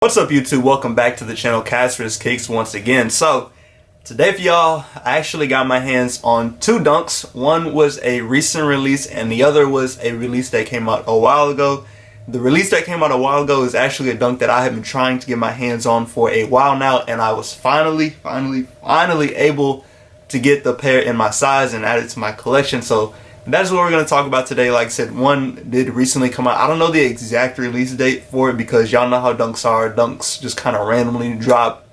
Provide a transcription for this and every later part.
What's up YouTube? Welcome back to the channel Casper's Kicks once again. So today for y'all, I actually got my hands on two dunks. One was a recent release and the other was a release that came out a while ago. The release that came out a while ago is actually a dunk that I have been trying to get my hands on for a while now, and I was finally able to get the pair in my size and add it to my collection. So that's what we're going to talk about today. Like I said, one did recently come out. I don't know the exact release date for it because y'all know how dunks are. Dunks just kind of randomly drop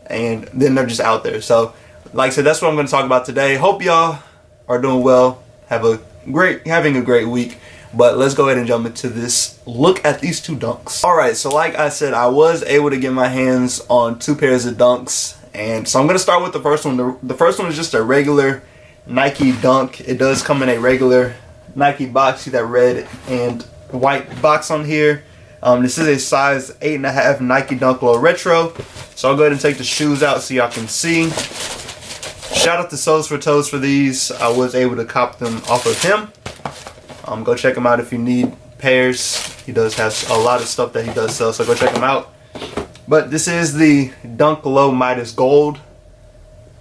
and then they're just out there. So like I said, that's what I'm going to talk about today. Hope y'all are doing well, having a great week. But let's go ahead and jump into this look at these two dunks. Alright, so like I said, I was able to get my hands on two pairs of dunks. And so I'm going to start with the first one. The first one is just a regular Nike dunk. It does come in a regular Nike box. See that red and white box on here. This is a size 8.5 Nike Dunk Low Retro. So I'll go ahead and take the shoes out so y'all can see. Shout out to Soles for Toes for these. I was able to cop them off of him. Go check him out if you need pairs. He does have a lot of stuff that he does sell, so go check him out. But this is the Dunk Low Midas Gold.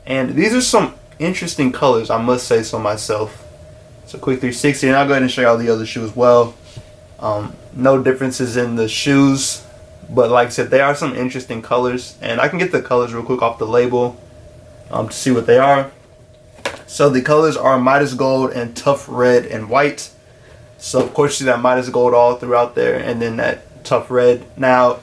And these are some interesting colors, I must say so myself. It's a quick 360, and I'll go ahead and show y'all the other shoe as well. No differences in the shoes, but like I said, they are some interesting colors, and I can get the colors real quick off the label to see what they are. So the colors are Midas Gold and Tough Red and White. So of course you see that Midas Gold all throughout there, and then that Tough Red. Now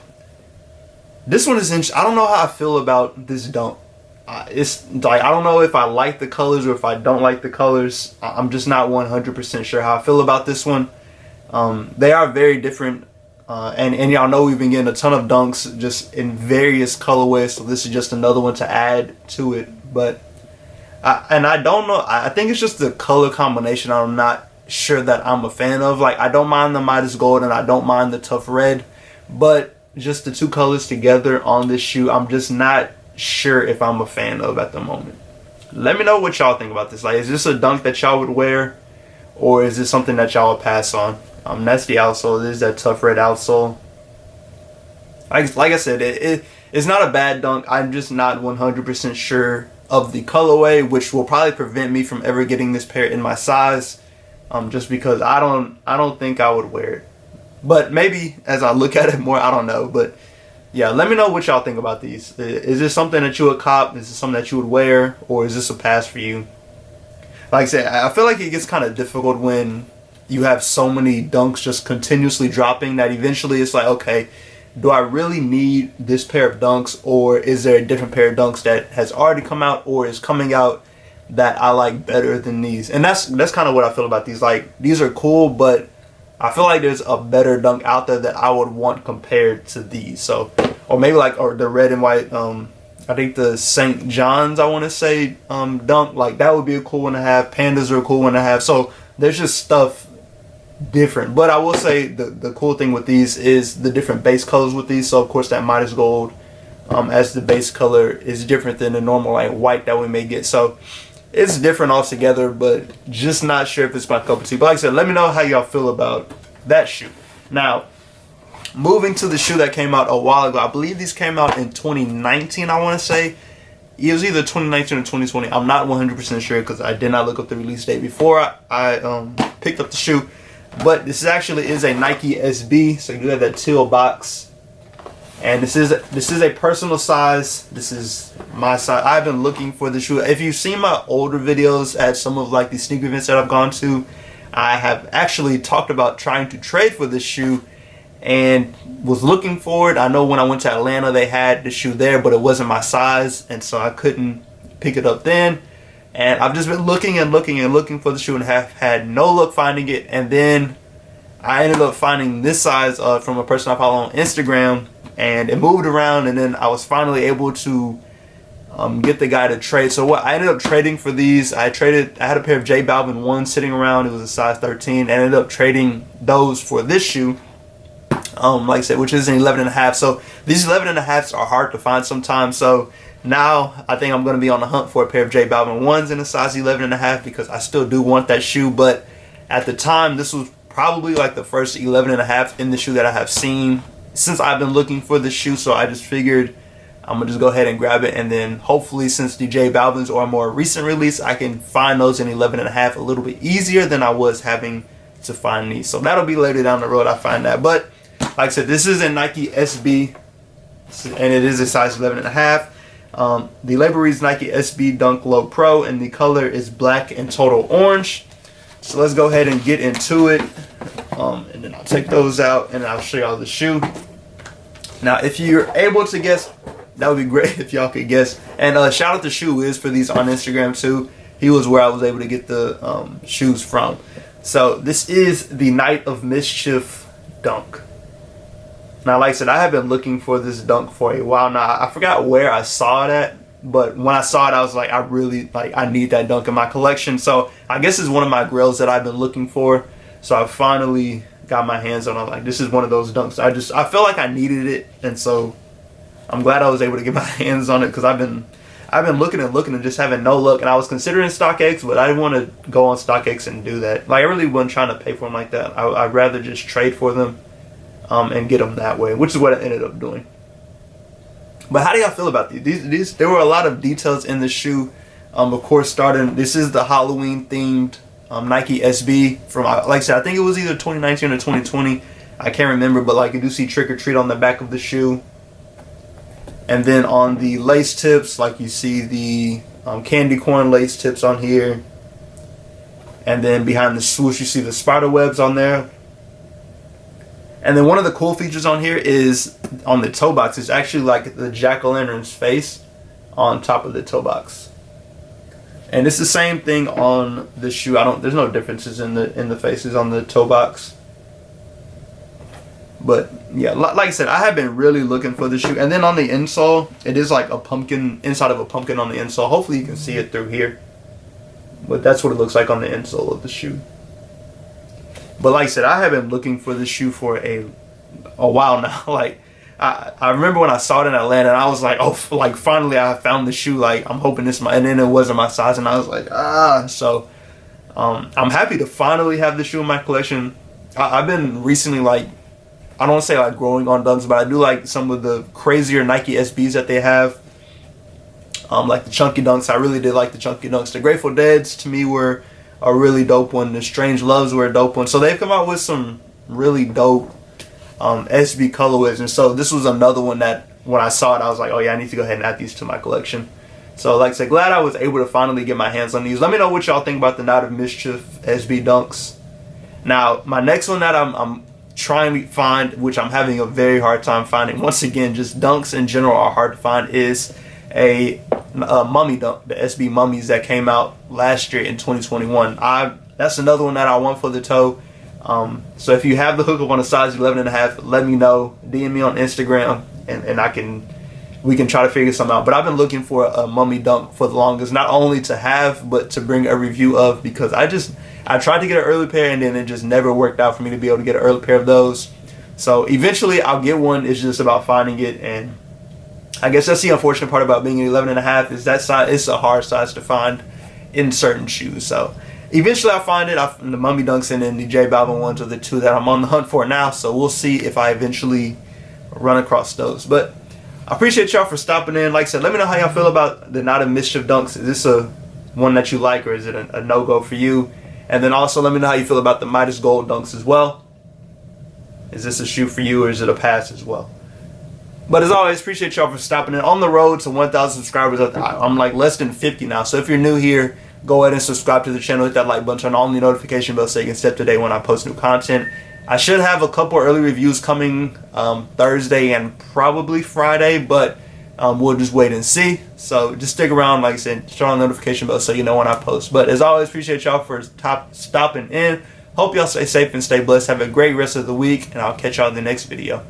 this one is interesting. I don't know how I feel about this dunk. It's like, I don't know if I like the colors or if I don't like the colors. I'm just not 100% sure how I feel about this one. They are very different, and y'all know we've been getting a ton of dunks just in various colorways, so this is just another one to add to it. But I don't know, I think it's just the color combination I'm not sure that I'm a fan of. Like, I don't mind the Midas Gold and I don't mind the Tough Red, but just the two colors together on this shoe, I'm just not sure if I'm a fan of at the moment. Let me know what y'all think about this. Like, is this a dunk that y'all would wear, or is this something that y'all would pass on? That's the outsole. This is that Tough Red outsole. Like I said, it's not a bad dunk. I'm just not 100% sure of the colorway, which will probably prevent me from ever getting this pair in my size, just because I don't think I would wear it. But maybe as I look at it more, I don't know. But yeah, let me know what y'all think about these. Is this something that you would cop? Is this something that you would wear? Or is this a pass for you? Like I said, I feel like it gets kind of difficult when you have so many dunks just continuously dropping that eventually it's like, okay, do I really need this pair of dunks? Or is there a different pair of dunks that has already come out or is coming out that I like better than these? And that's kind of what I feel about these. Like, these are cool, but I feel like there's a better dunk out there that I would want compared to these. So, or maybe like, or the red and white, I think the St. John's, I want to say, dunk, like that would be a cool one to have. Pandas are a cool one to have. So there's just stuff different. But I will say the cool thing with these is the different base colors with these. So of course that Midas Gold as the base color is different than the normal like white that we may get. So it's different altogether, but just not sure if it's my cup of tea. But like I said, let me know how y'all feel about that shoe. Now, moving to the shoe that came out a while ago. I believe these came out in 2019, I want to say. It was either 2019 or 2020. I'm not 100% sure because I did not look up the release date before I picked up the shoe. But this actually is a Nike SB, so you do have that teal box. And this is a personal size. This is my size. I've been looking for the shoe. If you've seen my older videos at some of like the sneaker events that I've gone to, I have actually talked about trying to trade for this shoe and was looking for it. I know when I went to Atlanta they had the shoe there, but it wasn't my size, and so I couldn't pick it up then. And I've just been looking and looking and looking for the shoe and have had no luck finding it. And then I ended up finding this size from a person I follow on Instagram, and it moved around, and then I was finally able to get the guy to trade. So what I ended up trading for these, I had a pair of J Balvin 1 sitting around. It was a size 13, and I ended up trading those for this shoe, like I said, which is an 11.5. So these 11.5s are hard to find sometimes. So now I think I'm going to be on the hunt for a pair of J Balvin 1s in a size 11.5 because I still do want that shoe. But at the time, this was probably like the first 11.5 in the shoe that I have seen since I've been looking for the shoe, so I just figured I'm gonna just go ahead and grab it, and then hopefully, since the J Balvin's are a more recent release, I can find those in 11.5 a little bit easier than I was having to find these. So that'll be later down the road I find that. But like I said, this is a Nike SB, and it is a size 11.5. The label reads Nike SB Dunk Low Pro, and the color is black and total orange. So let's go ahead and get into it. And then I'll take those out and I'll show y'all the shoe. Now, if you're able to guess, that would be great if y'all could guess. And shout out to Shoe Wiz for these on Instagram too. He was where I was able to get the shoes from. So this is the Night of Mischief Dunk. Now, like I said, I have been looking for this dunk for a while now. I forgot where I saw it at, but when I saw it, I was like, I need that dunk in my collection. So I guess it's one of my grails that I've been looking for. So I finally got my hands on it. Like, this is one of those dunks. I felt like I needed it, and so I'm glad I was able to get my hands on it, because I've been looking and just having no luck. And I was considering StockX, but I didn't want to go on StockX and do that. Like, I really wasn't trying to pay for them like that. I'd rather just trade for them and get them that way, which is what I ended up doing. But how do y'all feel about these? There were a lot of details in the shoe. Of course, this is the Halloween themed Nike SB from, like I said, I think it was either 2019 or 2020. I can't remember, but like, you do see Trick or Treat on the back of the shoe. And then on the lace tips, like, you see the candy corn lace tips on here. And then behind the swoosh, you see the spider webs on there. And then one of the cool features on here is on the toe box. It's actually like the jack-o'-lantern's face on top of the toe box. And it's the same thing on the shoe. There's no differences in the faces on the toe box. But yeah, like I said, I have been really looking for the shoe. And then on the insole, it is like a pumpkin, inside of a pumpkin on the insole. Hopefully you can see it through here. But that's what it looks like on the insole of the shoe. But like I said, I have been looking for this shoe for a while now. Like, I remember when I saw it in Atlanta, and I was like, oh, like, finally I found the shoe. Like, I'm hoping this and then it wasn't my size, and I was like, So I'm happy to finally have the shoe in my collection. I've been recently, like, I don't want to say like growing on dunks, but I do like some of the crazier Nike SBs that they have. Like the Chunky Dunks. I really did like the Chunky Dunks. The Grateful Deads to me were a really dope one. The Strange Loves were a dope one. So they've come out with some really dope SB colorways, and so this was another one that when I saw it, I was like, oh yeah, I need to go ahead and add these to my collection. So like I said, glad I was able to finally get my hands on these. Let me know what y'all think about the Night of Mischief SB Dunks. Now, my next one that I'm trying to find, which I'm having a very hard time finding, once again, just dunks in general are hard to find, is a mummy dunk, the SB mummies that came out last year in 2021. That's another one that I want for the toe. So if you have the hookup on a size 11.5, let me know. DM me on Instagram, and we can try to figure something out. But I've been looking for a mummy dunk for the longest, not only to have, but to bring a review of, because I tried to get an early pair, and then it just never worked out for me to be able to get an early pair of those. So eventually I'll get one. It's just about finding it, and I guess that's the unfortunate part about being an 11.5 is that size. It's a hard size to find in certain shoes. So eventually I'll find it. The Mummy Dunks and then the J Balvin ones are the two that I'm on the hunt for now. So we'll see if I eventually run across those. But I appreciate y'all for stopping in. Like I said, let me know how y'all feel about the Night of Mischief Dunks. Is this a one that you like, or is it a no-go for you? And then also let me know how you feel about the Midas Gold Dunks as well. Is this a shoe for you, or is it a pass as well? But as always, appreciate y'all for stopping in. On the road to 1,000 subscribers. I'm like less than 50 now. So if you're new here, go ahead and subscribe to the channel. Hit that like button, turn on the notification bell so you can stay up to date when I post new content. I should have a couple early reviews coming Thursday and probably Friday, but we'll just wait and see. So just stick around, like I said, turn on the notification bell so you know when I post. But as always, appreciate y'all for stopping in. Hope y'all stay safe and stay blessed. Have a great rest of the week, and I'll catch y'all in the next video.